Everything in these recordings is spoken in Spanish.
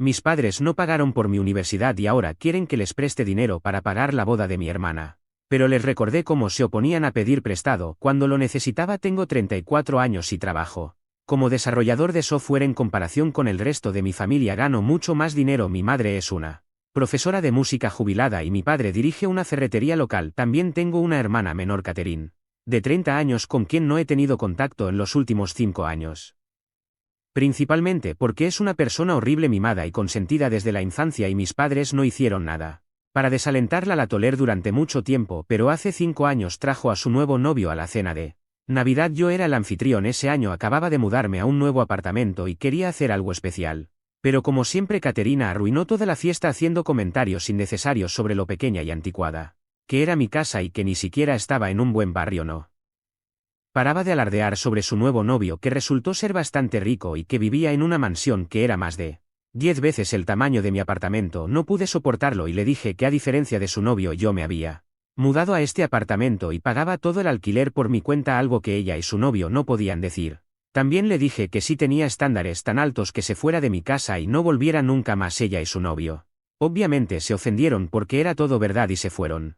Mis padres no pagaron por mi universidad y ahora quieren que les preste dinero para pagar la boda de mi hermana. Pero les recordé cómo se oponían a pedir prestado cuando lo necesitaba. Tengo 34 años y trabajo como desarrollador de software. En comparación con el resto de mi familia gano mucho más dinero. Mi madre es una profesora de música jubilada y mi padre dirige una ferretería local. También tengo una hermana menor, Catherine, de 30 años, con quien no he tenido contacto en los últimos 5 años. Principalmente porque es una persona horrible, mimada y consentida desde la infancia y mis padres no hicieron nada para desalentarla. La toleré durante mucho tiempo, pero hace 5 años trajo a su nuevo novio a la cena de Navidad. Yo era el anfitrión ese año, acababa de mudarme a un nuevo apartamento y quería hacer algo especial. Pero como siempre, Caterina arruinó toda la fiesta haciendo comentarios innecesarios sobre lo pequeña y anticuada que era mi casa y que ni siquiera estaba en un buen barrio. No paraba de alardear sobre su nuevo novio, que resultó ser bastante rico y que vivía en una mansión que era más de 10 veces el tamaño de mi apartamento. No pude soportarlo y le dije que, a diferencia de su novio, yo me había mudado a este apartamento y pagaba todo el alquiler por mi cuenta, algo que ella y su novio no podían decir. También le dije que si tenía estándares tan altos que se fuera de mi casa y no volviera nunca más. Ella y su novio obviamente se ofendieron porque era todo verdad y se fueron.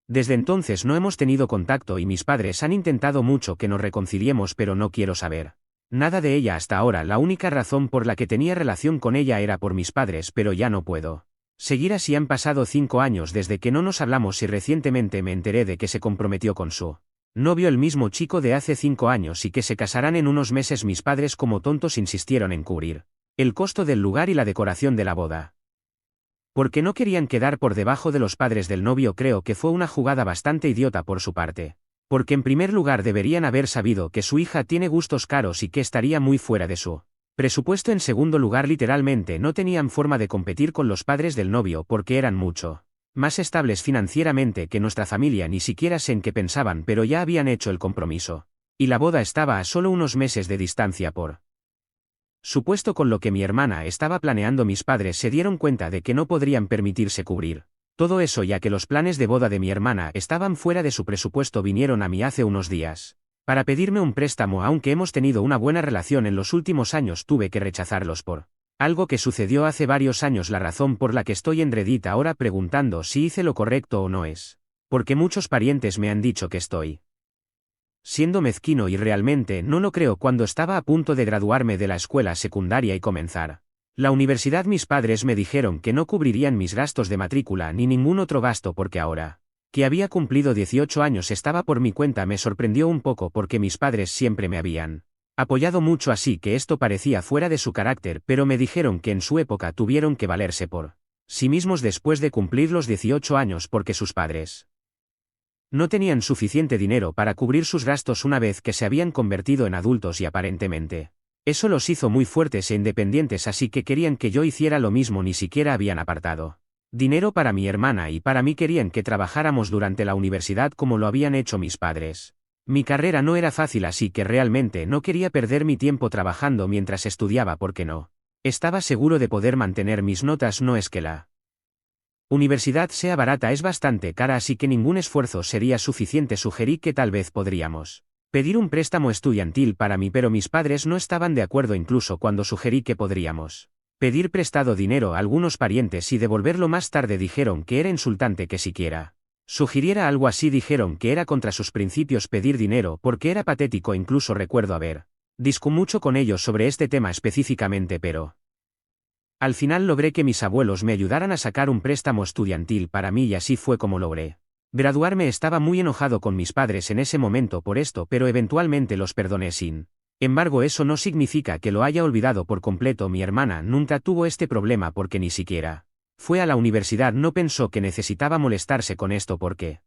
Desde entonces no hemos tenido contacto y mis padres han intentado mucho que nos reconciliemos, pero no quiero saber nada de ella hasta ahora. La única razón por la que tenía relación con ella era por mis padres, pero ya no puedo seguir así. Han pasado 5 años desde que no nos hablamos y recientemente me enteré de que se comprometió con su novio, el mismo chico de hace 5 años, y que se casarán en unos meses. Mis padres, como tontos, insistieron en cubrir el costo del lugar y la decoración de la boda, porque no querían quedar por debajo de los padres del novio. Creo que fue una jugada bastante idiota por su parte, porque en primer lugar deberían haber sabido que su hija tiene gustos caros y que estaría muy fuera de su presupuesto. En segundo lugar, literalmente no tenían forma de competir con los padres del novio porque eran mucho más estables financieramente que nuestra familia. Ni siquiera sé en qué pensaban, pero ya habían hecho el compromiso y la boda estaba a solo unos meses de distancia. Por supuesto, con lo que mi hermana estaba planeando, mis padres se dieron cuenta de que no podrían permitirse cubrir todo eso, ya que los planes de boda de mi hermana estaban fuera de su presupuesto. Vinieron a mí hace unos días para pedirme un préstamo. Aunque hemos tenido una buena relación en los últimos años, tuve que rechazarlos por algo que sucedió hace varios años. La razón por la que estoy en Reddit ahora preguntando si hice lo correcto o no es porque muchos parientes me han dicho que estoy siendo mezquino y realmente no lo creo. Cuando estaba a punto de graduarme de la escuela secundaria y comenzar la universidad, mis padres me dijeron que no cubrirían mis gastos de matrícula ni ningún otro gasto, porque ahora que había cumplido 18 años estaba por mi cuenta. Me sorprendió un poco porque mis padres siempre me habían apoyado mucho, así que esto parecía fuera de su carácter, pero me dijeron que en su época tuvieron que valerse por sí mismos después de cumplir los 18 años porque sus padres no tenían suficiente dinero para cubrir sus gastos una vez que se habían convertido en adultos, y aparentemente eso los hizo muy fuertes e independientes, así que querían que yo hiciera lo mismo. Ni siquiera habían apartado dinero para mi hermana y para mí. Querían que trabajáramos durante la universidad como lo habían hecho mis padres. Mi carrera no era fácil, así que realmente no quería perder mi tiempo trabajando mientras estudiaba porque no estaba seguro de poder mantener mis notas. No es que la universidad sea barata, es bastante cara, así que ningún esfuerzo sería suficiente. Sugerí que tal vez podríamos pedir un préstamo estudiantil para mí, pero mis padres no estaban de acuerdo. Incluso cuando sugerí que podríamos pedir prestado dinero a algunos parientes y devolverlo más tarde, dijeron que era insultante que siquiera sugiriera algo así. Dijeron que era contra sus principios pedir dinero porque era patético. Incluso recuerdo haber discutido mucho con ellos sobre este tema específicamente, pero al final logré que mis abuelos me ayudaran a sacar un préstamo estudiantil para mí y así fue como logré graduarme. Estaba muy enojado con mis padres en ese momento por esto, pero eventualmente los perdoné. Sin embargo, eso no significa que lo haya olvidado por completo. Mi hermana nunca tuvo este problema porque ni siquiera fue a la universidad. No pensó que necesitaba molestarse con esto porque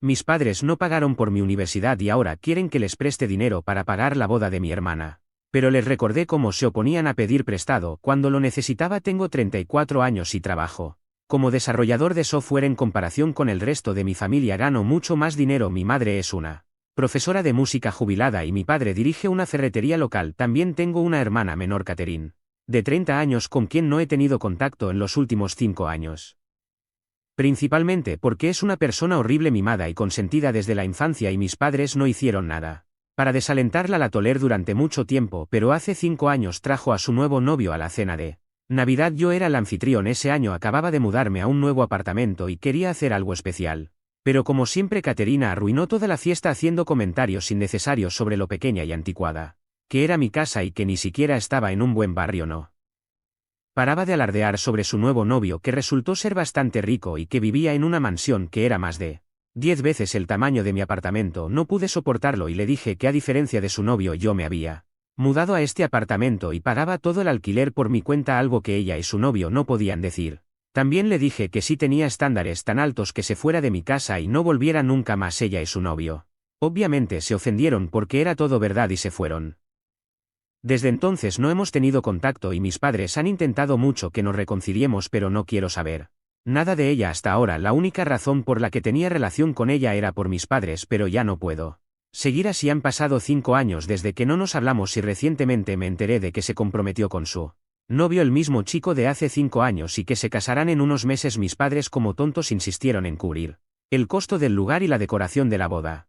mis padres no pagaron por mi universidad y ahora quieren que les preste dinero para pagar la boda de mi hermana. Pero les recordé cómo se oponían a pedir prestado cuando lo necesitaba. Tengo 34 años y trabajo como desarrollador de software. En comparación con el resto de mi familia gano mucho más dinero. Mi madre es una profesora de música jubilada y mi padre dirige una ferretería local. También tengo una hermana menor, Catherine, de 30 años, con quien no he tenido contacto en los últimos 5 años. Principalmente porque es una persona horrible, mimada y consentida desde la infancia y mis padres no hicieron nada para desalentarla. La toleré durante mucho tiempo, pero hace 5 años trajo a su nuevo novio a la cena de Navidad. Yo era el anfitrión. Ese año acababa de mudarme a un nuevo apartamento y quería hacer algo especial. Pero como siempre, Caterina arruinó toda la fiesta haciendo comentarios innecesarios sobre lo pequeña y anticuada que era mi casa y que ni siquiera estaba en un buen barrio. No paraba de alardear sobre su nuevo novio, que resultó ser bastante rico y que vivía en una mansión que era más de 10 veces el tamaño de mi apartamento. No pude soportarlo y le dije que, a diferencia de su novio, yo me había mudado a este apartamento y pagaba todo el alquiler por mi cuenta, algo que ella y su novio no podían decir. También le dije que si tenía estándares tan altos que se fuera de mi casa y no volviera nunca más, ella y su novio. Obviamente se ofendieron porque era todo verdad y se fueron. Desde entonces no hemos tenido contacto y mis padres han intentado mucho que nos reconciliemos, pero no quiero saber nada de ella hasta ahora. La única razón por la que tenía relación con ella era por mis padres, pero ya no puedo seguir así. Han pasado 5 años desde que no nos hablamos y recientemente me enteré de que se comprometió con su novio, el mismo chico de hace 5 años, y que se casarán en unos meses. Mis padres, como tontos, insistieron en cubrir el costo del lugar y la decoración de la boda,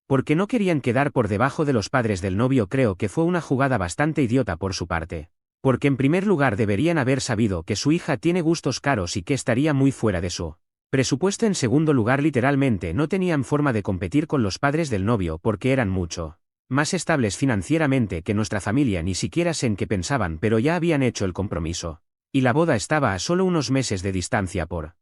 porque no querían quedar por debajo de los padres del novio. Creo que fue una jugada bastante idiota por su parte, porque en primer lugar deberían haber sabido que su hija tiene gustos caros y que estaría muy fuera de su presupuesto. En segundo lugar, literalmente no tenían forma de competir con los padres del novio porque eran mucho más estables financieramente que nuestra familia. Ni siquiera sé en qué pensaban, pero ya habían hecho el compromiso, y la boda estaba a solo unos meses de distancia. Por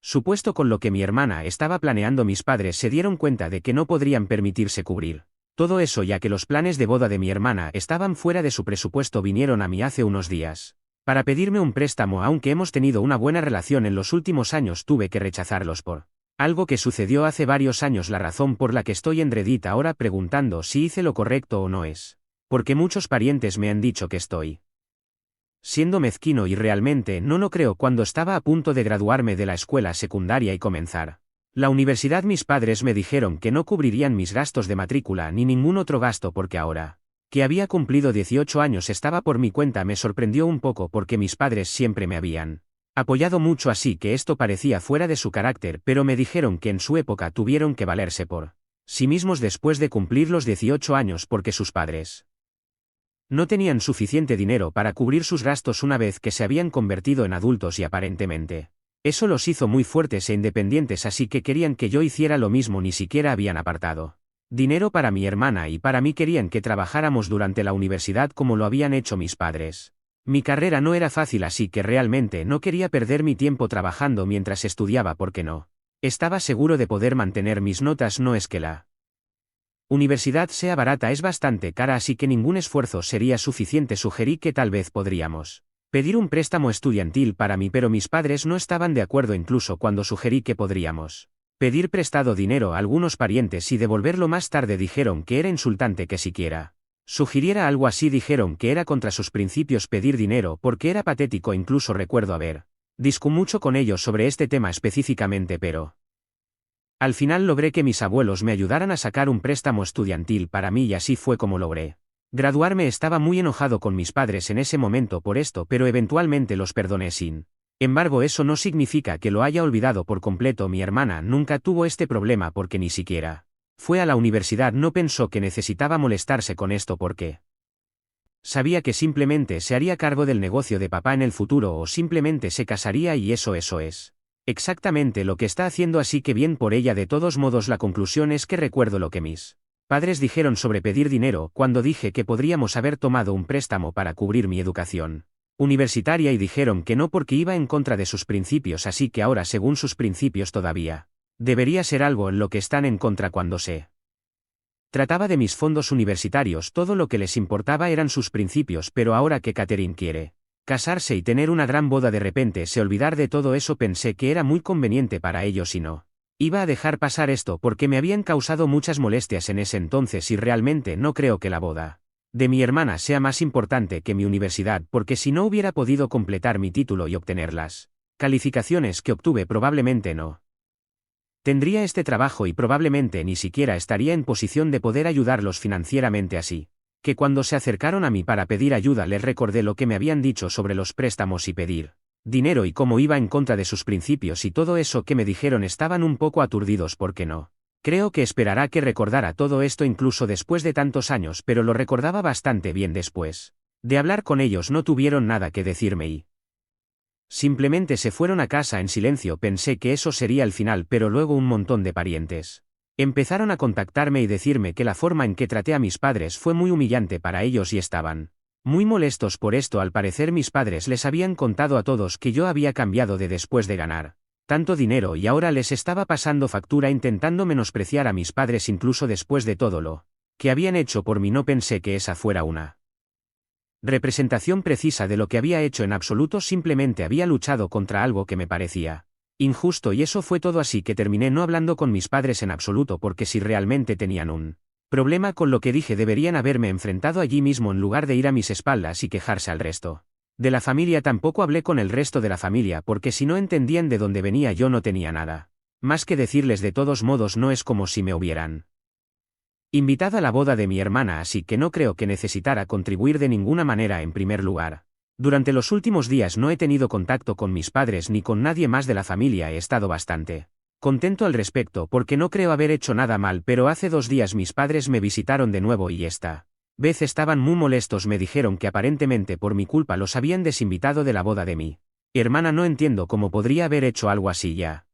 supuesto, con lo que mi hermana estaba planeando, mis padres se dieron cuenta de que no podrían permitirse cubrir todo eso, ya que los planes de boda de mi hermana estaban fuera de su presupuesto. Vinieron a mí hace unos días para pedirme un préstamo. Aunque hemos tenido una buena relación en los últimos años, tuve que rechazarlos por algo que sucedió hace varios años. La razón por la que estoy en Reddit ahora preguntando si hice lo correcto o no es porque muchos parientes me han dicho que estoy siendo mezquino, y realmente no lo creo. Cuando estaba a punto de graduarme de la escuela secundaria y comenzar la universidad, mis padres me dijeron que no cubrirían mis gastos de matrícula ni ningún otro gasto, porque ahora que había cumplido 18 años estaba por mi cuenta. Me sorprendió un poco porque mis padres siempre me habían apoyado mucho, así que esto parecía fuera de su carácter, pero me dijeron que en su época tuvieron que valerse por sí mismos después de cumplir los 18 años, porque sus padres no tenían suficiente dinero para cubrir sus gastos una vez que se habían convertido en adultos, y aparentemente eso los hizo muy fuertes e independientes, así que querían que yo hiciera lo mismo. Ni siquiera habían apartado dinero para mi hermana y para mí. Querían que trabajáramos durante la universidad como lo habían hecho mis padres. Mi carrera no era fácil, así que realmente no quería perder mi tiempo trabajando mientras estudiaba, porque no estaba seguro de poder mantener mis notas. No es que la universidad sea barata, es bastante cara, así que ningún esfuerzo sería suficiente. Sugerí que tal vez podríamos pedir un préstamo estudiantil para mí, pero mis padres no estaban de acuerdo. Incluso cuando sugerí que podríamos pedir prestado dinero a algunos parientes y devolverlo más tarde, dijeron que era insultante que siquiera sugiriera algo así. Dijeron que era contra sus principios pedir dinero porque era patético. Incluso recuerdo haber discutido mucho con ellos sobre este tema específicamente, pero al final logré que mis abuelos me ayudaran a sacar un préstamo estudiantil para mí, y así fue como logré graduarme. Estaba muy enojado con mis padres en ese momento por esto, pero eventualmente los perdoné. Sin embargo, eso no significa que lo haya olvidado por completo. Mi hermana nunca tuvo este problema porque ni siquiera fue a la universidad. No pensó que necesitaba molestarse con esto porque sabía que simplemente se haría cargo del negocio de papá en el futuro, o simplemente se casaría, y eso es exactamente lo que está haciendo, así que bien por ella. De todos modos, la conclusión es que recuerdo lo que mis padres dijeron sobre pedir dinero cuando dije que podríamos haber tomado un préstamo para cubrir mi educación universitaria, y dijeron que no porque iba en contra de sus principios, así que ahora, según sus principios, todavía debería ser algo en lo que están en contra. Cuando se trataba de mis fondos universitarios, todo lo que les importaba eran sus principios, pero ahora que Catherine quiere casarse y tener una gran boda, de repente se olvidar de todo eso. Pensé que era muy conveniente para ellos y no iba a dejar pasar esto porque me habían causado muchas molestias en ese entonces, y realmente no creo que la boda de mi hermana sea más importante que mi universidad, porque si no hubiera podido completar mi título y obtener las calificaciones que obtuve, probablemente no tendría este trabajo y probablemente ni siquiera estaría en posición de poder ayudarlos financieramente. Así que cuando se acercaron a mí para pedir ayuda, les recordé lo que me habían dicho sobre los préstamos y pedir dinero y cómo iba en contra de sus principios y todo eso que me dijeron. Estaban un poco aturdidos porque no creo que esperará que recordara todo esto incluso después de tantos años, pero lo recordaba bastante bien después De hablar con ellos no tuvieron nada que decirme y simplemente se fueron a casa en silencio. Pensé que eso sería el final, pero luego un montón de parientes empezaron a contactarme y decirme que la forma en que traté a mis padres fue muy humillante para ellos y estaban muy molestos por esto. Al parecer mis padres les habían contado a todos que yo había cambiado de después de ganar tanto dinero y ahora les estaba pasando factura, intentando menospreciar a mis padres incluso después de todo lo que habían hecho por mí. No pensé que esa fuera una representación precisa de lo que había hecho en absoluto, simplemente había luchado contra algo que me parecía injusto y eso fue todo, así que terminé no hablando con mis padres en absoluto, porque si realmente tenían un problema con lo que dije deberían haberme enfrentado allí mismo en lugar de ir a mis espaldas y quejarse al resto de la familia. Tampoco hablé con el resto de la familia porque si no entendían de dónde venía yo no tenía nada más que decirles. De todos modos no es como si me hubieran invitado a la boda de mi hermana, así que no creo que necesitara contribuir de ninguna manera. En primer lugar, durante los últimos días no he tenido contacto con mis padres ni con nadie más de la familia. He estado bastante contento al respecto porque no creo haber hecho nada mal, pero hace 2 días mis padres me visitaron de nuevo y esta vez estaban muy molestos. Me dijeron que aparentemente por mi culpa los habían desinvitado de la boda de mi hermana. No entiendo cómo podría haber hecho algo así, ya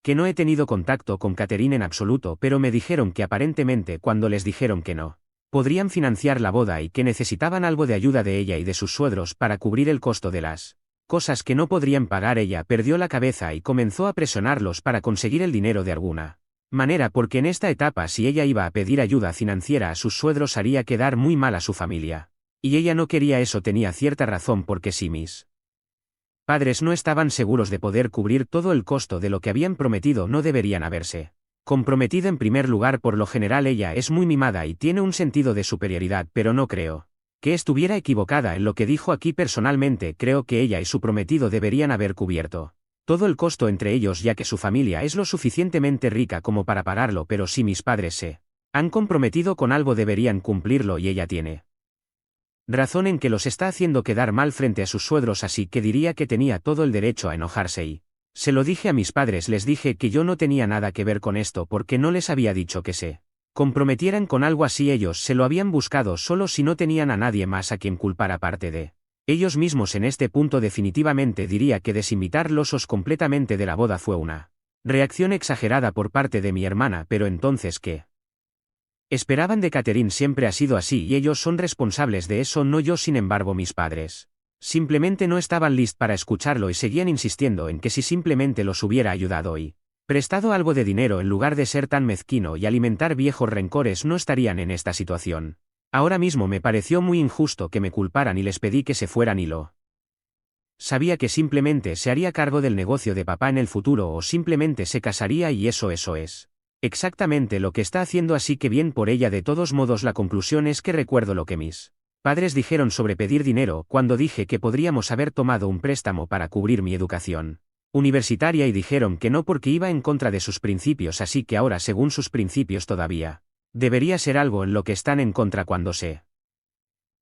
que no he tenido contacto con Catherine en absoluto, pero me dijeron que aparentemente cuando les dijeron que no podrían financiar la boda y que necesitaban algo de ayuda de ella y de sus suegros para cubrir el costo de las cosas que no podrían pagar, ella perdió la cabeza y comenzó a presionarlos para conseguir el dinero de alguna manera, porque en esta etapa si ella iba a pedir ayuda financiera a sus suegros haría quedar muy mal a su familia. Y ella no quería eso. Tenía cierta razón, porque si mis padres no estaban seguros de poder cubrir todo el costo de lo que habían prometido, no deberían haberse comprometido. En primer lugar, por lo general ella es muy mimada y tiene un sentido de superioridad, pero no creo que estuviera equivocada en lo que dijo aquí. Personalmente creo que ella y su prometido deberían haber cubierto todo el costo entre ellos, ya que su familia es lo suficientemente rica como para pagarlo, pero si mis padres se han comprometido con algo deberían cumplirlo y ella tiene razón en que los está haciendo quedar mal frente a sus suegros, así que diría que tenía todo el derecho a enojarse y se lo dije a mis padres. Les dije que yo no tenía nada que ver con esto porque no les había dicho que se comprometieran con algo así. Ellos se lo habían buscado solo si no tenían a nadie más a quien culpar aparte de ellos mismos. En este punto definitivamente diría que desinvitar los completamente de la boda fue una reacción exagerada por parte de mi hermana, pero entonces ¿qué esperaban de Catherine? Siempre ha sido así y ellos son responsables de eso, no yo. Sin embargo, mis padres simplemente no estaban listos para escucharlo y seguían insistiendo en que si simplemente los hubiera ayudado y prestado algo de dinero en lugar de ser tan mezquino y alimentar viejos rencores, no estarían en esta situación. Ahora mismo me pareció muy injusto que me culparan y les pedí que se fueran y lo sabía que simplemente se haría cargo del negocio de papá en el futuro o simplemente se casaría y eso es exactamente lo que está haciendo, así que bien por ella. De todos modos, la conclusión es que recuerdo lo que mis padres dijeron sobre pedir dinero cuando dije que podríamos haber tomado un préstamo para cubrir mi educación universitaria y dijeron que no porque iba en contra de sus principios, así que ahora según sus principios todavía debería ser algo en lo que están en contra. Cuando se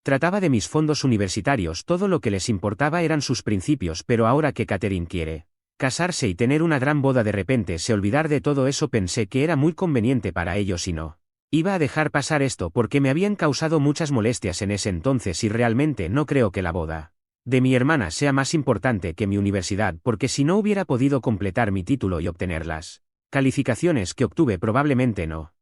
trataba de mis fondos universitarios todo lo que les importaba eran sus principios, pero ahora que Catherine quiere casarse y tener una gran boda de repente se olvidar de todo eso. Pensé que era muy conveniente para ellos y no iba a dejar pasar esto porque me habían causado muchas molestias en ese entonces y realmente no creo que la boda de mi hermana sea más importante que mi universidad, porque si no hubiera podido completar mi título y obtener las calificaciones que obtuve probablemente no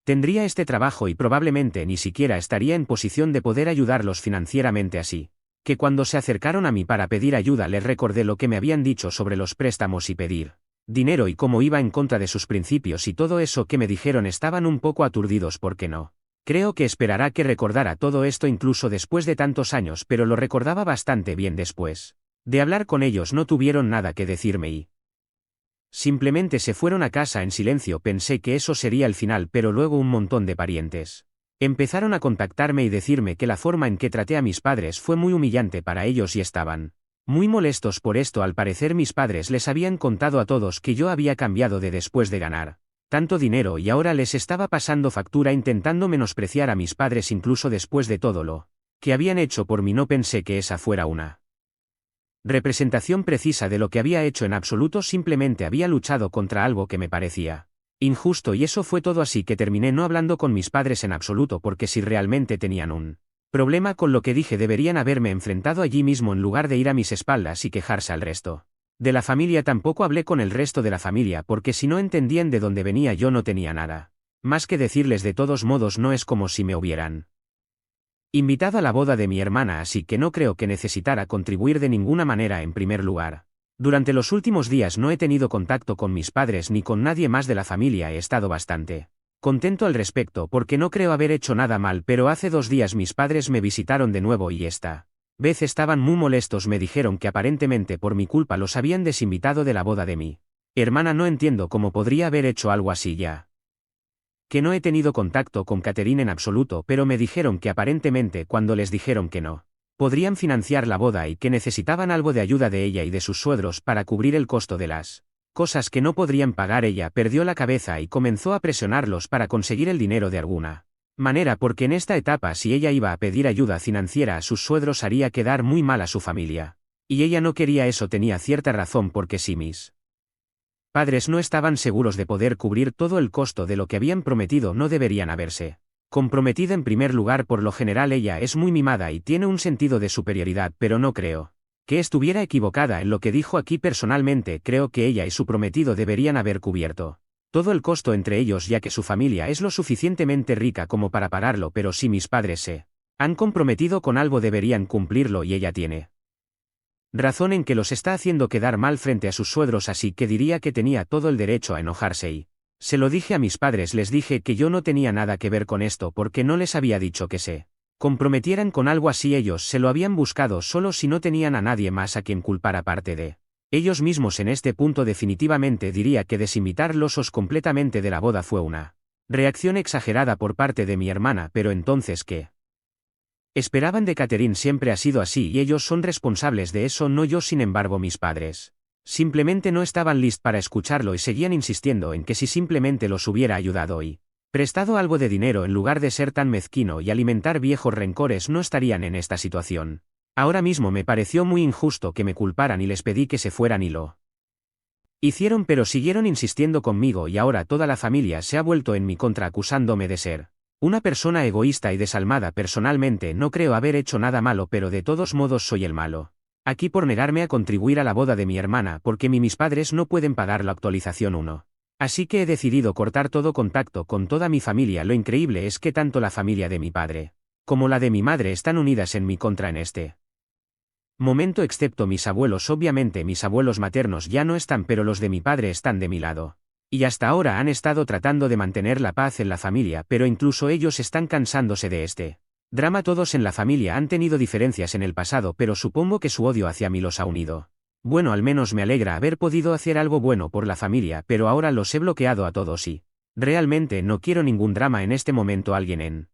tendría este trabajo y probablemente ni siquiera estaría en posición de poder ayudarlos financieramente. Así que cuando se acercaron a mí para pedir ayuda les recordé lo que me habían dicho sobre los préstamos y pedir dinero y cómo iba en contra de sus principios y todo eso que me dijeron. Estaban un poco aturdidos porque no creo que esperará que recordara todo esto incluso después de tantos años, pero lo recordaba bastante bien. Después de hablar con ellos no tuvieron nada que decirme y simplemente se fueron a casa en silencio. Pensé que eso sería el final, pero luego un montón de parientes empezaron a contactarme y decirme que la forma en que traté a mis padres fue muy humillante para ellos y estaban muy molestos por esto. Al parecer mis padres les habían contado a todos que yo había cambiado de después de ganar tanto dinero y ahora les estaba pasando factura, intentando menospreciar a mis padres incluso después de todo lo que habían hecho por mí. No pensé que esa fuera una representación precisa de lo que había hecho en absoluto, simplemente había luchado contra algo que me parecía injusto y eso fue todo, así que terminé no hablando con mis padres en absoluto porque si realmente tenían un Problema con lo que dije, deberían haberme enfrentado allí mismo en lugar de ir a mis espaldas y quejarse al resto. De la familia tampoco hablé con el resto de la familia porque si no entendían de dónde venía yo no tenía nada. Más que decirles, de todos modos no es como si me hubieran invitado a la boda de mi hermana, así que no creo que necesitara contribuir de ninguna manera en primer lugar. Durante los últimos días no he tenido contacto con mis padres ni con nadie más de la familia, he estado bastante contento al respecto porque no creo haber hecho nada mal, pero hace 2 días mis padres me visitaron de nuevo y esta vez estaban muy molestos, me dijeron que aparentemente por mi culpa los habían desinvitado de la boda de mi hermana. No entiendo cómo podría haber hecho algo así ya que no he tenido contacto con Catherine en absoluto, pero me dijeron que aparentemente cuando les dijeron que no podrían financiar la boda y que necesitaban algo de ayuda de ella y de sus suegros para cubrir el costo de las cosas que no podrían pagar, ella perdió la cabeza y comenzó a presionarlos para conseguir el dinero de alguna manera, porque en esta etapa si ella iba a pedir ayuda financiera a sus suegros haría quedar muy mal a su familia. Y ella no quería eso. Tenía cierta razón, porque si mis padres no estaban seguros de poder cubrir todo el costo de lo que habían prometido, no deberían haberse comprometido en primer lugar. Por lo general ella es muy mimada y tiene un sentido de superioridad, pero no creo que estuviera equivocada en lo que dijo aquí. Personalmente creo que ella y su prometido deberían haber cubierto todo el costo entre ellos, ya que su familia es lo suficientemente rica como para pagarlo, pero si mis padres se han comprometido con algo deberían cumplirlo y ella tiene razón en que los está haciendo quedar mal frente a sus suegros, así que diría que tenía todo el derecho a enojarse y se lo dije a mis padres, les dije que yo no tenía nada que ver con esto porque no les había dicho que se comprometieran con algo así. Ellos se lo habían buscado solo si no tenían a nadie más a quien culpar aparte de ellos mismos. En este punto definitivamente diría que desinvitarlos completamente de la boda fue una reacción exagerada por parte de mi hermana, pero entonces ¿qué esperaban de Catherine? Siempre ha sido así y ellos son responsables de eso, no yo. Sin embargo, mis padres simplemente no estaban listos para escucharlo y seguían insistiendo en que si simplemente los hubiera ayudado y prestado algo de dinero en lugar de ser tan mezquino y alimentar viejos rencores, no estarían en esta situación. Ahora mismo me pareció muy injusto que me culparan y les pedí que se fueran y lo hicieron, pero siguieron insistiendo conmigo y ahora toda la familia se ha vuelto en mi contra acusándome de ser una persona egoísta y desalmada. Personalmente no creo haber hecho nada malo, pero de todos modos soy el malo aquí por negarme a contribuir a la boda de mi hermana porque mis padres no pueden pagar la actualización 1. Así que he decidido cortar todo contacto con toda mi familia. Lo increíble es que tanto la familia de mi padre como la de mi madre están unidas en mi contra en este momento, excepto mis abuelos. Obviamente mis abuelos maternos ya no están, pero los de mi padre están de mi lado. Y hasta ahora han estado tratando de mantener la paz en la familia, pero incluso ellos están cansándose de este drama. Todos en la familia han tenido diferencias en el pasado, pero supongo que su odio hacia mí los ha unido. Bueno, al menos me alegra haber podido hacer algo bueno por la familia, pero ahora los he bloqueado a todos y realmente no quiero ningún drama en este momento. Alguien en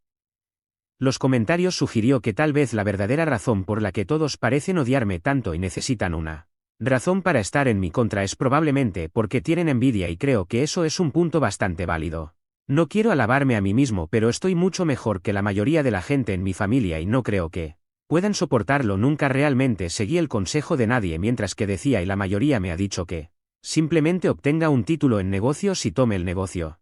los comentarios sugirió que tal vez la verdadera razón por la que todos parecen odiarme tanto y necesitan una razón para estar en mi contra es probablemente porque tienen envidia, y creo que eso es un punto bastante válido. No quiero alabarme a mí mismo, pero estoy mucho mejor que la mayoría de la gente en mi familia y no creo que puedan soportarlo. Nunca realmente seguí el consejo de nadie mientras que decía, y la mayoría me ha dicho que simplemente obtenga un título en negocios y tome el negocio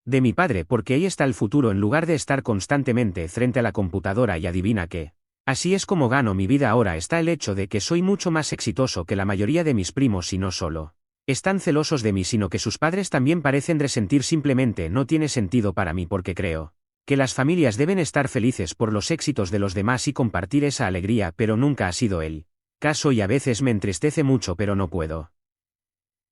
de mi padre porque ahí está el futuro, en lugar de estar constantemente frente a la computadora. Y adivina qué. Así es como gano mi vida ahora. Está el hecho de que soy mucho más exitoso que la mayoría de mis primos y no solo están celosos de mí, sino que sus padres también parecen resentir. Simplemente no tiene sentido para mí porque creo que las familias deben estar felices por los éxitos de los demás y compartir esa alegría, pero nunca ha sido el caso y a veces me entristece mucho, pero no puedo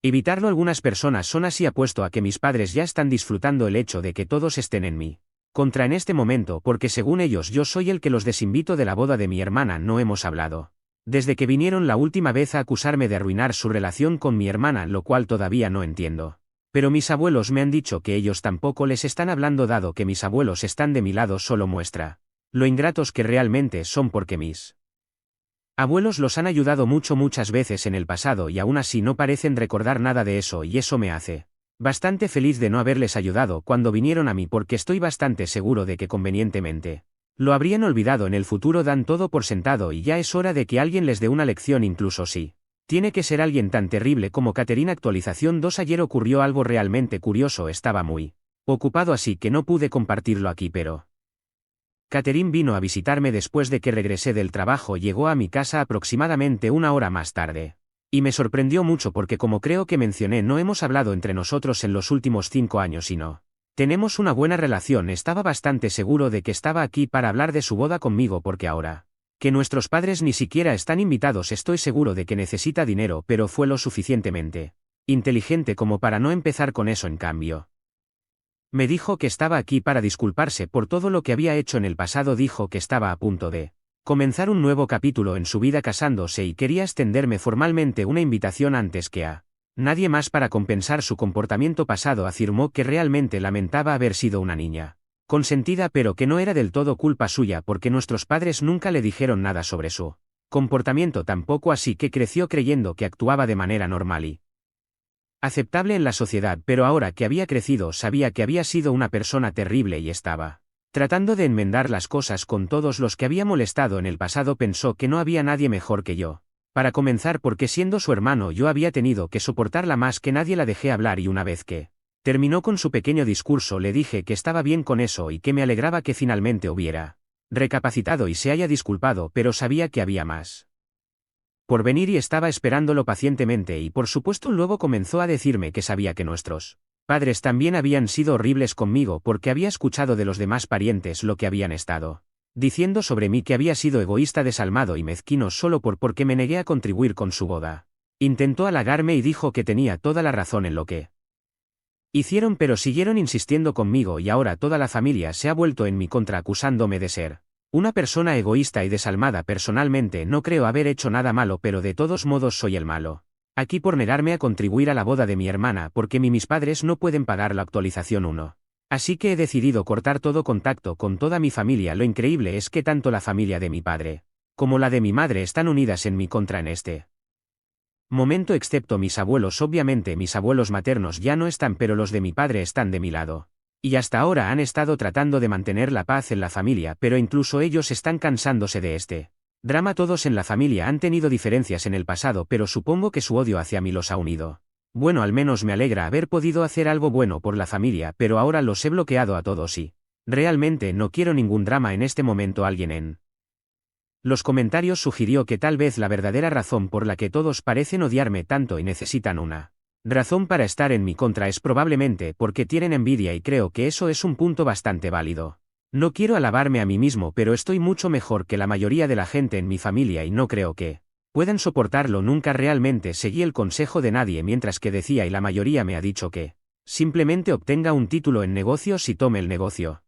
evitarlo. Algunas personas son así. Apuesto a que mis padres ya están disfrutando el hecho de que todos estén en mí contra en este momento, porque según ellos yo soy el que los desinvito de la boda de mi hermana. No hemos hablado desde que vinieron la última vez a acusarme de arruinar su relación con mi hermana, lo cual todavía no entiendo. Pero mis abuelos me han dicho que ellos tampoco les están hablando, dado que mis abuelos están de mi lado. Solo muestra lo ingratos que realmente son, porque mis abuelos los han ayudado muchas veces en el pasado y aún así no parecen recordar nada de eso, y eso me hace bastante feliz de no haberles ayudado cuando vinieron a mí, porque estoy bastante seguro de que convenientemente lo habrían olvidado en el futuro. Dan todo por sentado y ya es hora de que alguien les dé una lección, incluso si tiene que ser alguien tan terrible como Catherine. Actualización 2. Ayer ocurrió algo realmente curioso. Estaba muy ocupado así que no pude compartirlo aquí, pero Catherine vino a visitarme después de que regresé del trabajo y llegó a mi casa aproximadamente una hora más tarde. Y me sorprendió mucho porque como creo que mencioné no hemos hablado entre nosotros en los últimos 5 años y no. Tenemos una buena relación, estaba bastante seguro de que estaba aquí para hablar de su boda conmigo porque ahora que nuestros padres ni siquiera están invitados estoy seguro de que necesita dinero pero fue lo suficientemente inteligente como para no empezar con eso en cambio. Me dijo que estaba aquí para disculparse por todo lo que había hecho en el pasado, dijo que estaba a punto de comenzar un nuevo capítulo en su vida casándose y quería extenderme formalmente una invitación antes que a nadie más para compensar su comportamiento pasado. Afirmó que realmente lamentaba haber sido una niña consentida pero que no era del todo culpa suya porque nuestros padres nunca le dijeron nada sobre su comportamiento tampoco, así que creció creyendo que actuaba de manera normal y aceptable en la sociedad, pero ahora que había crecido sabía que había sido una persona terrible y estaba tratando de enmendar las cosas con todos los que había molestado en el pasado. Pensó que no había nadie mejor que yo para comenzar porque siendo su hermano yo había tenido que soportarla más que nadie. La dejé hablar y una vez que terminó con su pequeño discurso le dije que estaba bien con eso y que me alegraba que finalmente hubiera recapacitado y se haya disculpado, pero sabía que había más por venir y estaba esperándolo pacientemente y por supuesto luego comenzó a decirme que sabía que nuestros padres también habían sido horribles conmigo porque había escuchado de los demás parientes lo que habían estado diciendo sobre mí, que había sido egoísta, desalmado y mezquino solo porque me negué a contribuir con su boda. Intentó halagarme y dijo que tenía toda la razón en lo que hicieron, pero siguieron insistiendo conmigo y ahora toda la familia se ha vuelto en mi contra acusándome de ser una persona egoísta y desalmada. Personalmente no creo haber hecho nada malo, pero de todos modos soy el malo aquí por negarme a contribuir a la boda de mi hermana porque mis padres no pueden pagar la actualización 1. Así que he decidido cortar todo contacto con toda mi familia. Lo increíble es que tanto la familia de mi padre como la de mi madre están unidas en mi contra en este momento, excepto mis abuelos. Obviamente mis abuelos maternos ya no están, pero los de mi padre están de mi lado. Y hasta ahora han estado tratando de mantener la paz en la familia, pero incluso ellos están cansándose de este drama. Todos en la familia han tenido diferencias en el pasado, pero supongo que su odio hacia mí los ha unido. Bueno, al menos me alegra haber podido hacer algo bueno por la familia, pero ahora los he bloqueado a todos y realmente no quiero ningún drama en este momento. Alguien en los comentarios sugirió que tal vez la verdadera razón por la que todos parecen odiarme tanto y necesitan una razón para estar en mi contra es probablemente porque tienen envidia, y creo que eso es un punto bastante válido. No quiero alabarme a mí mismo, pero estoy mucho mejor que la mayoría de la gente en mi familia y no creo que pueden soportarlo. Nunca realmente seguí el consejo de nadie mientras que decía, y la mayoría me ha dicho que simplemente obtenga un título en negocios y tome el negocio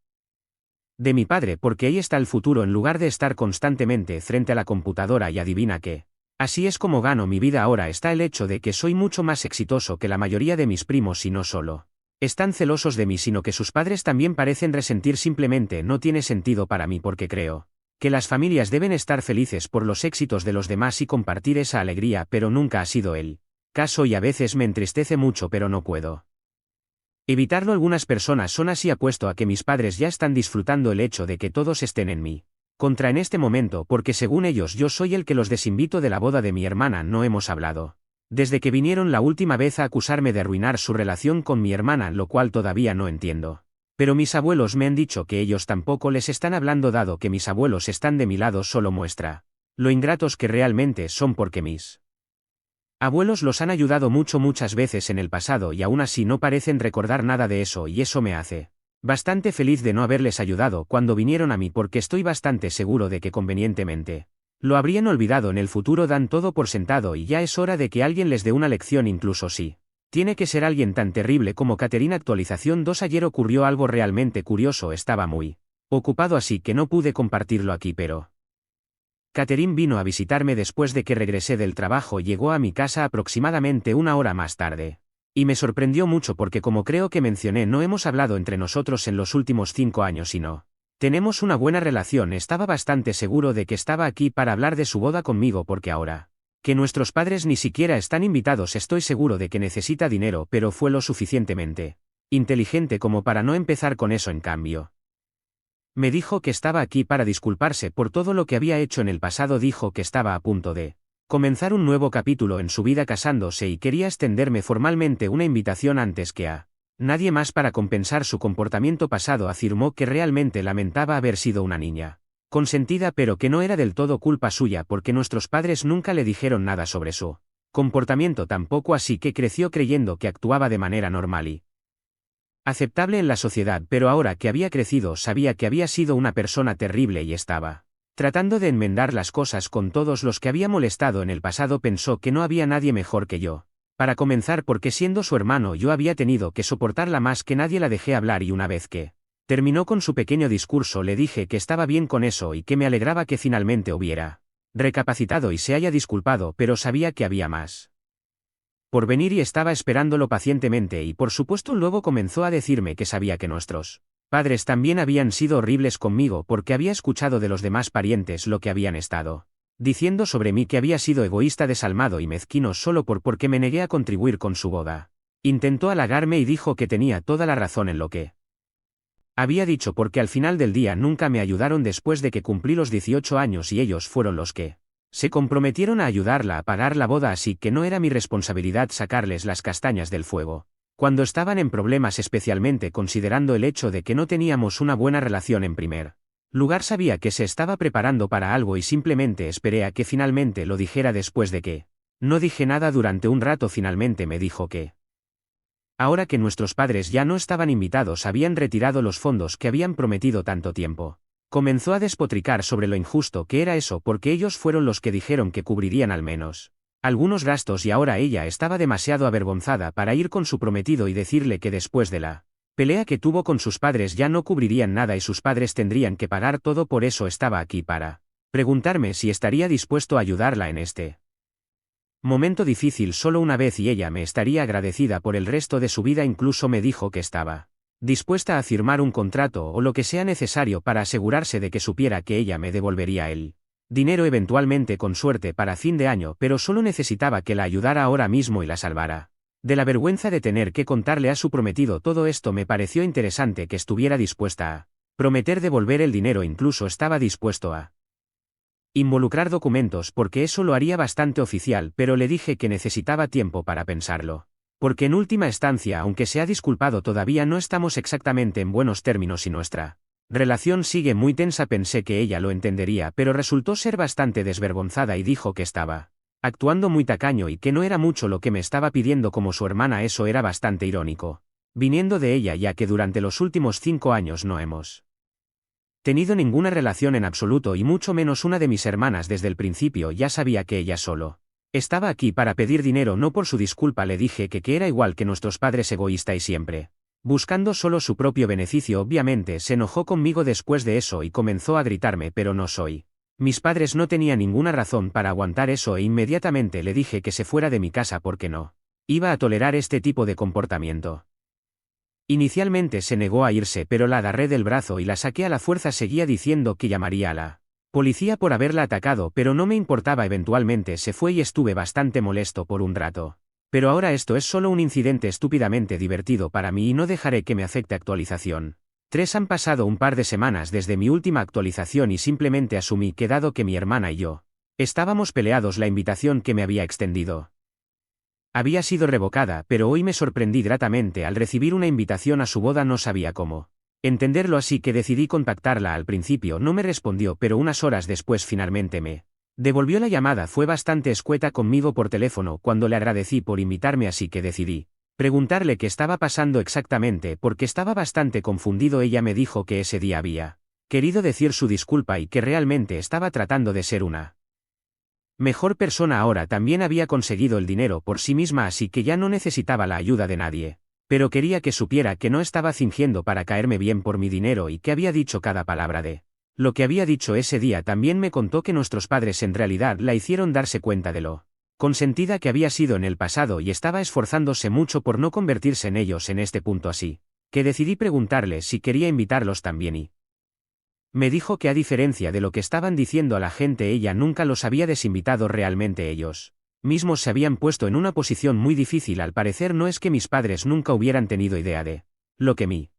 de mi padre porque ahí está el futuro, en lugar de estar constantemente frente a la computadora. Y adivina qué. Así es como gano mi vida ahora. Está el hecho de que soy mucho más exitoso que la mayoría de mis primos y no solo están celosos de mí, sino que sus padres también parecen resentir. Simplemente no tiene sentido para mí porque creo que las familias deben estar felices por los éxitos de los demás y compartir esa alegría, pero nunca ha sido el caso y a veces me entristece mucho, pero no puedo evitarlo. Algunas personas son así. Apuesto a que mis padres ya están disfrutando el hecho de que todos estén en mí contra en este momento porque según ellos yo soy el que los desinvito de la boda de mi hermana. No hemos hablado desde que vinieron la última vez a acusarme de arruinar su relación con mi hermana, lo cual todavía no entiendo. Pero mis abuelos me han dicho que ellos tampoco les están hablando, dado que mis abuelos están de mi lado. Solo muestra lo ingratos que realmente son porque mis abuelos los han ayudado muchas veces en el pasado y aún así no parecen recordar nada de eso, y eso me hace bastante feliz de no haberles ayudado cuando vinieron a mí porque estoy bastante seguro de que convenientemente lo habrían olvidado en el futuro. Dan todo por sentado y ya es hora de que alguien les dé una lección, incluso si tiene que ser alguien tan terrible como Catherine. Actualización 2. Ayer ocurrió algo realmente curioso. Estaba muy ocupado así que no pude compartirlo aquí, pero Catherine vino a visitarme después de que regresé del trabajo y llegó a mi casa aproximadamente una hora más tarde. Y me sorprendió mucho porque como creo que mencioné no hemos hablado entre nosotros en los últimos 5 años y no tenemos una buena relación. Estaba bastante seguro de que estaba aquí para hablar de su boda conmigo porque ahora que nuestros padres ni siquiera están invitados estoy seguro de que necesita dinero, pero fue lo suficientemente inteligente como para no empezar con eso en cambio. Me dijo que estaba aquí para disculparse por todo lo que había hecho en el pasado. Dijo que estaba a punto de comenzar un nuevo capítulo en su vida casándose y quería extenderme formalmente una invitación antes que a Nadie más para compensar su comportamiento pasado afirmó que realmente lamentaba haber sido una niña consentida, pero que no era del todo culpa suya porque nuestros padres nunca le dijeron nada sobre su comportamiento tampoco, así que creció creyendo que actuaba de manera normal y aceptable en la sociedad, pero ahora que había crecido sabía que había sido una persona terrible y estaba tratando de enmendar las cosas con todos los que había molestado en el pasado. Pensó que no había nadie mejor que yo. Para comenzar, porque siendo su hermano yo había tenido que soportarla más que nadie. La dejé hablar y una vez que terminó con su pequeño discurso le dije que estaba bien con eso y que me alegraba que finalmente hubiera recapacitado y se haya disculpado, pero sabía que había más por venir y estaba esperándolo pacientemente. Y por supuesto luego comenzó a decirme que sabía que nuestros padres también habían sido horribles conmigo porque había escuchado de los demás parientes lo que habían estado diciendo sobre mí, que había sido egoísta, desalmado y mezquino solo porque me negué a contribuir con su boda. Intentó halagarme y dijo que tenía toda la razón en lo que había dicho porque al final del día nunca me ayudaron después de que cumplí los 18 años y ellos fueron los que se comprometieron a ayudarla a pagar la boda, así que no era mi responsabilidad sacarles las castañas del fuego cuando estaban en problemas, especialmente considerando el hecho de que no teníamos una buena relación. En primer lugar, sabía que se estaba preparando para algo y simplemente esperé a que finalmente lo dijera. Después de que no dije nada durante un rato, finalmente me dijo que ahora que nuestros padres ya no estaban invitados, habían retirado los fondos que habían prometido tanto tiempo. Comenzó a despotricar sobre lo injusto que era eso porque ellos fueron los que dijeron que cubrirían al menos algunos gastos y ahora ella estaba demasiado avergonzada para ir con su prometido y decirle que después de la pelea que tuvo con sus padres ya no cubrirían nada y sus padres tendrían que pagar todo. Por eso estaba aquí para preguntarme si estaría dispuesto a ayudarla en este momento difícil solo una vez y ella me estaría agradecida por el resto de su vida. Incluso me dijo que estaba dispuesta a firmar un contrato o lo que sea necesario para asegurarse de que supiera que ella me devolvería el dinero eventualmente, con suerte para fin de año, pero solo necesitaba que la ayudara ahora mismo y la salvara de la vergüenza de tener que contarle a su prometido todo esto. Me pareció interesante que estuviera dispuesta a prometer devolver el dinero, incluso estaba dispuesto a involucrar documentos porque eso lo haría bastante oficial, pero le dije que necesitaba tiempo para pensarlo. Porque en última instancia, aunque se ha disculpado, todavía no estamos exactamente en buenos términos y nuestra relación sigue muy tensa. Pensé que ella lo entendería, pero resultó ser bastante desvergonzada y dijo que estaba actuando muy tacaño y que no era mucho lo que me estaba pidiendo como su hermana. Eso era bastante irónico viniendo de ella, ya que durante los últimos 5 años no hemos tenido ninguna relación en absoluto y mucho menos una de mis hermanas. Desde el principio ya sabía que ella solo estaba aquí para pedir dinero, no por su disculpa. Le dije que era igual que nuestros padres, egoísta y siempre buscando solo su propio beneficio. Obviamente se enojó conmigo después de eso y comenzó a gritarme, pero no soy mis padres, no tenía ninguna razón para aguantar eso e inmediatamente le dije que se fuera de mi casa porque no iba a tolerar este tipo de comportamiento. Inicialmente se negó a irse, pero la agarré del brazo y la saqué a la fuerza. Seguía diciendo que llamaría a la policía por haberla atacado, pero no me importaba. Eventualmente se fue y estuve bastante molesto por un rato. Pero ahora esto es solo un incidente estúpidamente divertido para mí y no dejaré que me afecte. Actualización 3. Han pasado un par de semanas desde mi última actualización y simplemente asumí que, dado que mi hermana y yo estábamos peleados, la invitación que me había extendido había sido revocada, pero hoy me sorprendí gratamente al recibir una invitación a su boda. No sabía cómo entenderlo, así que decidí contactarla. Al principio no me respondió, pero unas horas después finalmente me devolvió la llamada. Fue bastante escueta conmigo por teléfono cuando le agradecí por invitarme, así que decidí preguntarle qué estaba pasando exactamente porque estaba bastante confundido. Ella me dijo que ese día había querido decir su disculpa y que realmente estaba tratando de ser una mejor persona. Ahora también había conseguido el dinero por sí misma, así que ya no necesitaba la ayuda de nadie. Pero quería que supiera que no estaba fingiendo para caerme bien por mi dinero y que había dicho cada palabra de lo que había dicho ese día. También me contó que nuestros padres en realidad la hicieron darse cuenta de lo consentida que había sido en el pasado y estaba esforzándose mucho por no convertirse en ellos en este punto, así que decidí preguntarle si quería invitarlos también y me dijo que, a diferencia de lo que estaban diciendo a la gente, ella nunca los había desinvitado. Realmente ellos mismos se habían puesto en una posición muy difícil. Al parecer no es que mis padres nunca hubieran tenido idea de lo que me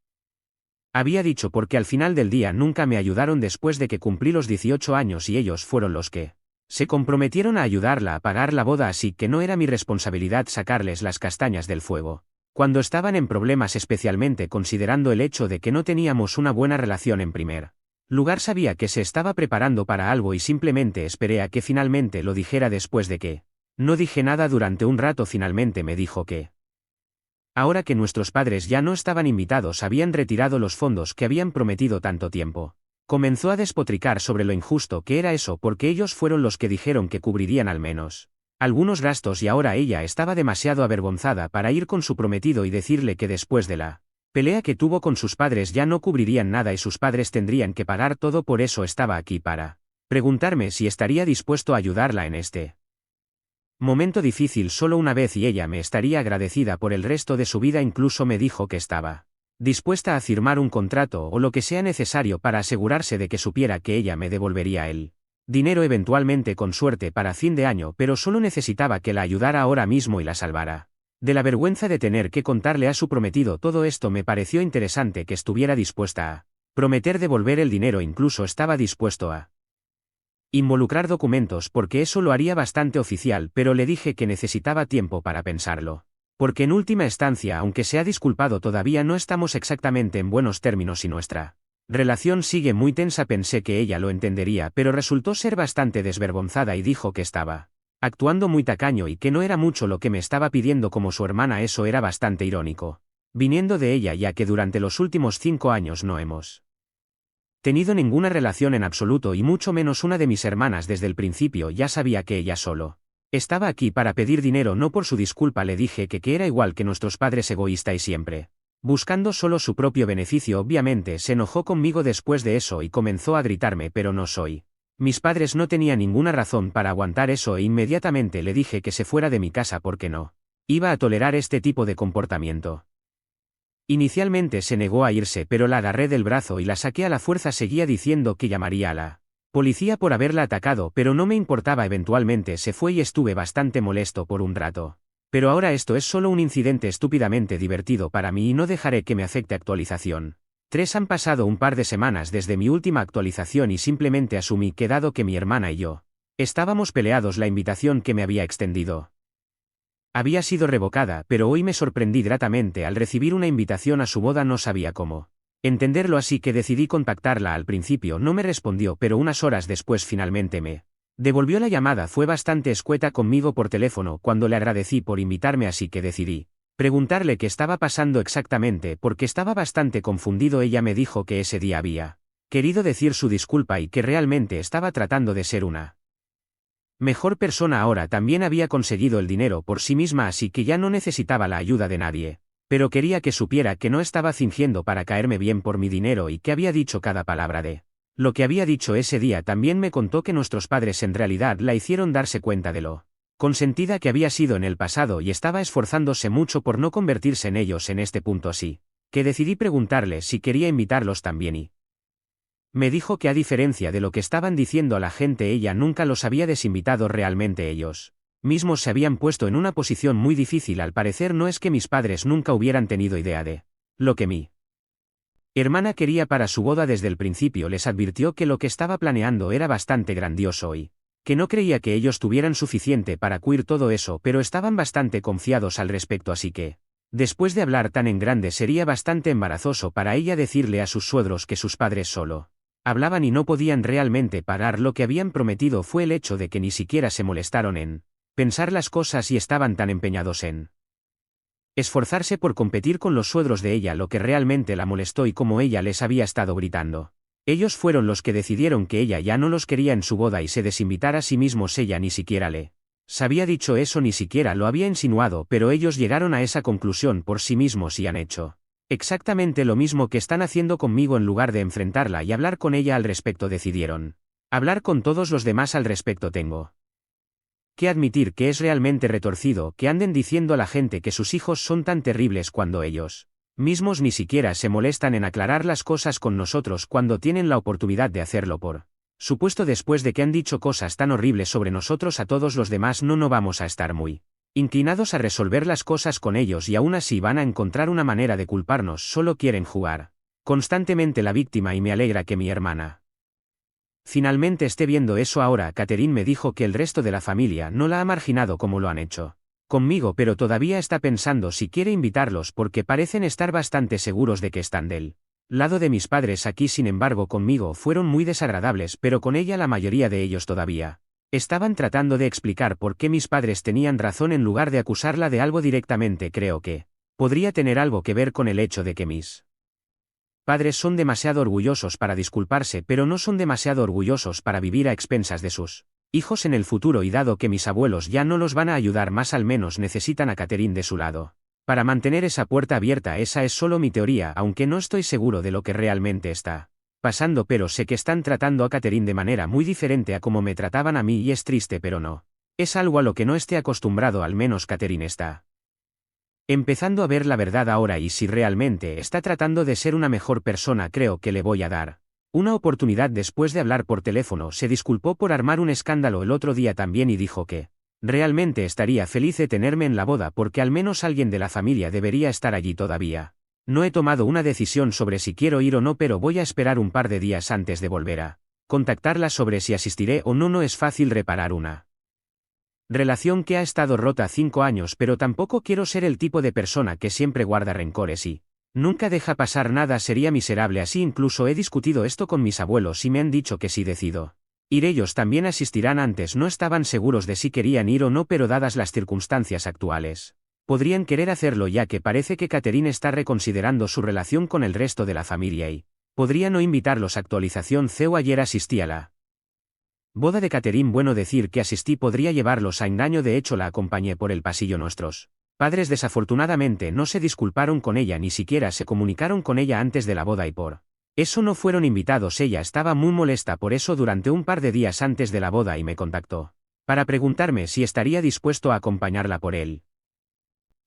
había dicho, porque al final del día nunca me ayudaron después de que cumplí los 18 años y ellos fueron los que se comprometieron a ayudarla a pagar la boda, así que no era mi responsabilidad sacarles las castañas del fuego. Cuando estaban en problemas, especialmente considerando el hecho de que no teníamos una buena relación en primer lugar, sabía que se estaba preparando para algo y simplemente esperé a que finalmente lo dijera. Después de que no dije nada durante un rato, finalmente me dijo que ahora que nuestros padres ya no estaban invitados, habían retirado los fondos que habían prometido tanto tiempo. Comenzó a despotricar sobre lo injusto que era eso, porque ellos fueron los que dijeron que cubrirían al menos algunos gastos y ahora ella estaba demasiado avergonzada para ir con su prometido y decirle que después de la pelea que tuvo con sus padres ya no cubrirían nada y sus padres tendrían que pagar todo. Por eso estaba aquí para preguntarme si estaría dispuesto a ayudarla en este momento difícil solo una vez y ella me estaría agradecida por el resto de su vida. Incluso me dijo que estaba dispuesta a firmar un contrato o lo que sea necesario para asegurarse de que supiera que ella me devolvería el dinero eventualmente, con suerte para fin de año, pero solo necesitaba que la ayudara ahora mismo y la salvara de la vergüenza de tener que contarle a su prometido todo esto. Me pareció interesante que estuviera dispuesta a prometer devolver el dinero, incluso estaba dispuesto a involucrar documentos porque eso lo haría bastante oficial, pero le dije que necesitaba tiempo para pensarlo. Porque en última instancia, aunque se ha disculpado, todavía no estamos exactamente en buenos términos y nuestra relación sigue muy tensa. Pensé que ella lo entendería, pero resultó ser bastante desvergonzada y dijo que estaba actuando muy tacaño y que no era mucho lo que me estaba pidiendo como su hermana. Eso era bastante irónico viniendo de ella, ya que durante los últimos 5 años no hemos tenido ninguna relación en absoluto, y mucho menos una de mis hermanas. Desde el principio ya sabía que ella solo estaba aquí para pedir dinero, no por su disculpa. Le dije que era igual que nuestros padres, egoísta y siempre buscando solo su propio beneficio. Obviamente se enojó conmigo después de eso y comenzó a gritarme, pero no soy mis padres, no tenía ninguna razón para aguantar eso, e inmediatamente le dije que se fuera de mi casa porque no iba a tolerar este tipo de comportamiento. Inicialmente se negó a irse, pero la agarré del brazo y la saqué a la fuerza. Seguía diciendo que llamaría a la policía por haberla atacado, pero no me importaba. Eventualmente se fue y estuve bastante molesto por un rato. Pero ahora esto es solo un incidente estúpidamente divertido para mí y no dejaré que me afecte. Actualización 3. Han pasado un par de semanas desde mi última actualización y simplemente asumí que, dado que mi hermana y yo estábamos peleados, la invitación que me había extendido había sido revocada, pero hoy me sorprendí gratamente al recibir una invitación a su boda. No sabía cómo entenderlo, así que decidí contactarla. Al principio no me respondió, pero unas horas después finalmente me devolvió la llamada. Fue bastante escueta conmigo por teléfono cuando le agradecí por invitarme, así que decidí preguntarle qué estaba pasando exactamente, porque estaba bastante confundido. Ella me dijo que ese día había querido decir su disculpa y que realmente estaba tratando de ser una mejor persona. Ahora también había conseguido el dinero por sí misma, así que ya no necesitaba la ayuda de nadie. Pero quería que supiera que no estaba fingiendo para caerme bien por mi dinero y que había dicho cada palabra de lo que había dicho ese día. También me contó que nuestros padres en realidad la hicieron darse cuenta de lo consentida que había sido en el pasado y estaba esforzándose mucho por no convertirse en ellos en este punto, así que decidí preguntarle si quería invitarlos también y me dijo que, a diferencia de lo que estaban diciendo a la gente, ella nunca los había desinvitado. Realmente ellos mismos se habían puesto en una posición muy difícil. Al parecer no es que mis padres nunca hubieran tenido idea de lo que mi hermana quería para su boda desde el principio. Les advirtió que lo que estaba planeando era bastante grandioso y que no creía que ellos tuvieran suficiente para cubrir todo eso, pero estaban bastante confiados al respecto, así que después de hablar tan en grande sería bastante embarazoso para ella decirle a sus suegros que sus padres solo hablaban y no podían realmente pagar lo que habían prometido. Fue el hecho de que ni siquiera se molestaron en pensar las cosas y estaban tan empeñados en esforzarse por competir con los suegros de ella lo que realmente la molestó, y como ella les había estado gritando. Ellos fueron los que decidieron que ella ya no los quería en su boda y se desinvitara a sí mismos. Ella ni siquiera le había dicho eso, ni siquiera lo había insinuado, pero ellos llegaron a esa conclusión por sí mismos y han hecho exactamente lo mismo que están haciendo conmigo. En lugar de enfrentarla y hablar con ella al respecto, decidieron hablar con todos los demás al respecto. Tengo que admitir que es realmente retorcido que anden diciendo a la gente que sus hijos son tan terribles cuando ellos mismos ni siquiera se molestan en aclarar las cosas con nosotros cuando tienen la oportunidad de hacerlo. Por supuesto, después de que han dicho cosas tan horribles sobre nosotros a todos los demás, no vamos a estar muy inclinados a resolver las cosas con ellos, y aún así van a encontrar una manera de culparnos. Solo quieren jugar constantemente la víctima y me alegra que mi hermana finalmente esté viendo eso ahora. Catherine me dijo que el resto de la familia no la ha marginado como lo han hecho conmigo, pero todavía está pensando si quiere invitarlos porque parecen estar bastante seguros de que están del lado de mis padres aquí. Sin embargo, conmigo fueron muy desagradables, pero con ella la mayoría de ellos todavía estaban tratando de explicar por qué mis padres tenían razón en lugar de acusarla de algo directamente. Creo que podría tener algo que ver con el hecho de que mis padres son demasiado orgullosos para disculparse, pero no son demasiado orgullosos para vivir a expensas de sus hijos en el futuro, y dado que mis abuelos ya no los van a ayudar más, al menos necesitan a Catherine de su lado para mantener esa puerta abierta. Esa es solo mi teoría, aunque no estoy seguro de lo que realmente está pasando, pero sé que están tratando a Catherine de manera muy diferente a como me trataban a mí, y es triste, pero no es algo a lo que no esté acostumbrado. Al menos Catherine está empezando a ver la verdad ahora, y si realmente está tratando de ser una mejor persona, creo que le voy a dar una oportunidad. Después de hablar por teléfono, se disculpó por armar un escándalo el otro día también y dijo que realmente estaría feliz de tenerme en la boda porque al menos alguien de la familia debería estar allí todavía. No he tomado una decisión sobre si quiero ir o no, pero voy a esperar un par de días antes de volver a contactarla sobre si asistiré o no. No es fácil reparar una relación que ha estado rota 5 años, pero tampoco quiero ser el tipo de persona que siempre guarda rencores y nunca deja pasar nada. Sería miserable así. Incluso he discutido esto con mis abuelos y me han dicho que si decido ir, ellos también asistirán. Antes no estaban seguros de si querían ir o no, pero dadas las circunstancias actuales, podrían querer hacerlo, ya que parece que Catherine está reconsiderando su relación con el resto de la familia y podría no invitarlos. Actualización CEO: ayer asistí a la boda de Catherine. Bueno, decir que asistí podría llevarlos a engaño. De hecho, la acompañé por el pasillo. Nuestros padres desafortunadamente no se disculparon con ella, ni siquiera se comunicaron con ella antes de la boda, y por eso no fueron invitados. Ella estaba muy molesta por eso durante un par de días antes de la boda y me contactó para preguntarme si estaría dispuesto a acompañarla por el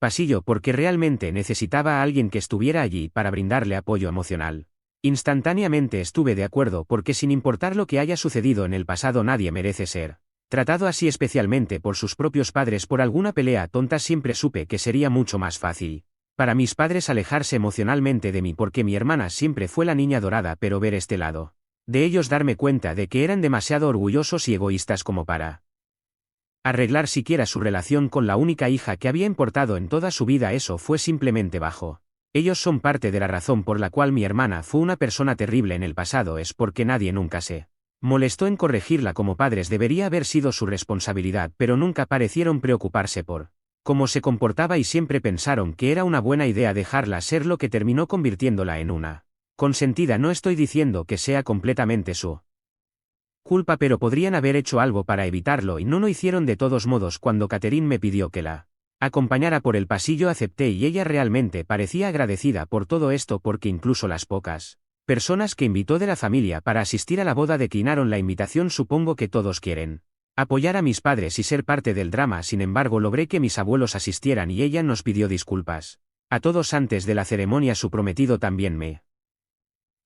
pasillo porque realmente necesitaba a alguien que estuviera allí para brindarle apoyo emocional. Instantáneamente estuve de acuerdo porque sin importar lo que haya sucedido en el pasado, nadie merece ser tratado así, especialmente por sus propios padres por alguna pelea tonta. Siempre supe que sería mucho más fácil para mis padres alejarse emocionalmente de mí porque mi hermana siempre fue la niña dorada, pero ver este lado de ellos, darme cuenta de que eran demasiado orgullosos y egoístas como para arreglar siquiera su relación con la única hija que había importado en toda su vida, eso fue simplemente bajo. Ellos son parte de la razón por la cual mi hermana fue una persona terrible en el pasado, es porque nadie nunca se molestó en corregirla como padres. Debería haber sido su responsabilidad, pero nunca parecieron preocuparse por cómo se comportaba y siempre pensaron que era una buena idea dejarla ser, lo que terminó convirtiéndola en una consentida. No estoy diciendo que sea completamente su culpa, pero podrían haber hecho algo para evitarlo y no lo hicieron. De todos modos, cuando Catherine me pidió que la acompañara por el pasillo, acepté y ella realmente parecía agradecida por todo esto porque incluso las pocas personas que invitó de la familia para asistir a la boda declinaron la invitación. Supongo que todos quieren apoyar a mis padres y ser parte del drama. Sin embargo, logré que mis abuelos asistieran y ella nos pidió disculpas a todos antes de la ceremonia. Su prometido también me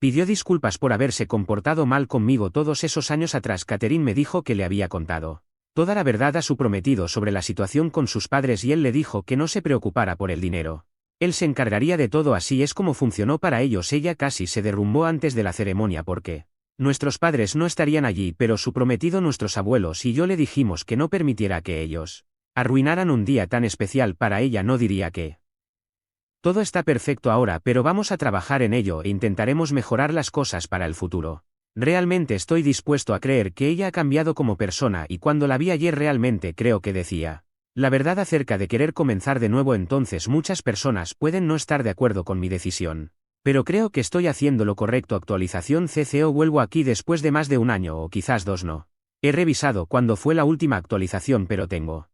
pidió disculpas por haberse comportado mal conmigo todos esos años atrás. Catherine me dijo que le había contado toda la verdad a su prometido sobre la situación con sus padres y él le dijo que no se preocupara por el dinero. Él se encargaría de todo. Así es como funcionó para ellos. Ella casi se derrumbó antes de la ceremonia porque nuestros padres no estarían allí, pero su prometido, nuestros abuelos y yo le dijimos que no permitiera que ellos arruinaran un día tan especial para ella. No diría que todo está perfecto ahora, pero vamos a trabajar en ello e intentaremos mejorar las cosas para el futuro. Realmente estoy dispuesto a creer que ella ha cambiado como persona, y cuando la vi ayer realmente creo que decía la verdad acerca de querer comenzar de nuevo. Entonces muchas personas pueden no estar de acuerdo con mi decisión, pero creo que estoy haciendo lo correcto. Actualización CCO: vuelvo aquí después de más de un año o quizás 2. No he revisado cuándo fue la última actualización, pero tengo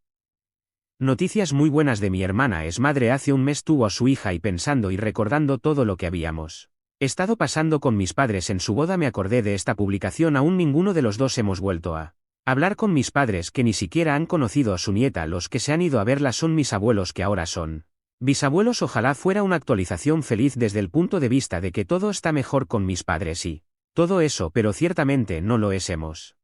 noticias muy buenas de mi hermana. Es madre. Hace un mes tuvo a su hija y pensando y recordando todo lo que habíamos estado pasando con mis padres en su boda, me acordé de esta publicación. Aún ninguno de los dos hemos vuelto a hablar con mis padres, que ni siquiera han conocido a su nieta. Los que se han ido a verla son mis abuelos, que ahora son bisabuelos. Ojalá fuera una actualización feliz desde el punto de vista de que todo está mejor con mis padres y todo eso, pero ciertamente no lo es. Hemos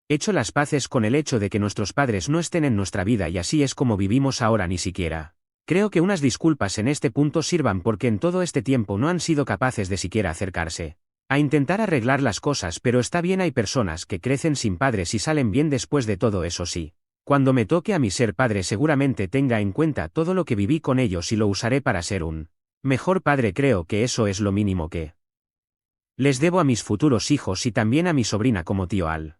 hecho las paces con el hecho de que nuestros padres no estén en nuestra vida y así es como vivimos ahora. Ni siquiera creo que unas disculpas en este punto sirvan porque en todo este tiempo no han sido capaces de siquiera acercarse a intentar arreglar las cosas, pero está bien. Hay personas que crecen sin padres y salen bien después de todo eso. Sí. Cuando me toque a mí ser padre seguramente tenga en cuenta todo lo que viví con ellos y lo usaré para ser un mejor padre. Creo que eso es lo mínimo que les debo a mis futuros hijos y también a mi sobrina como tío Al.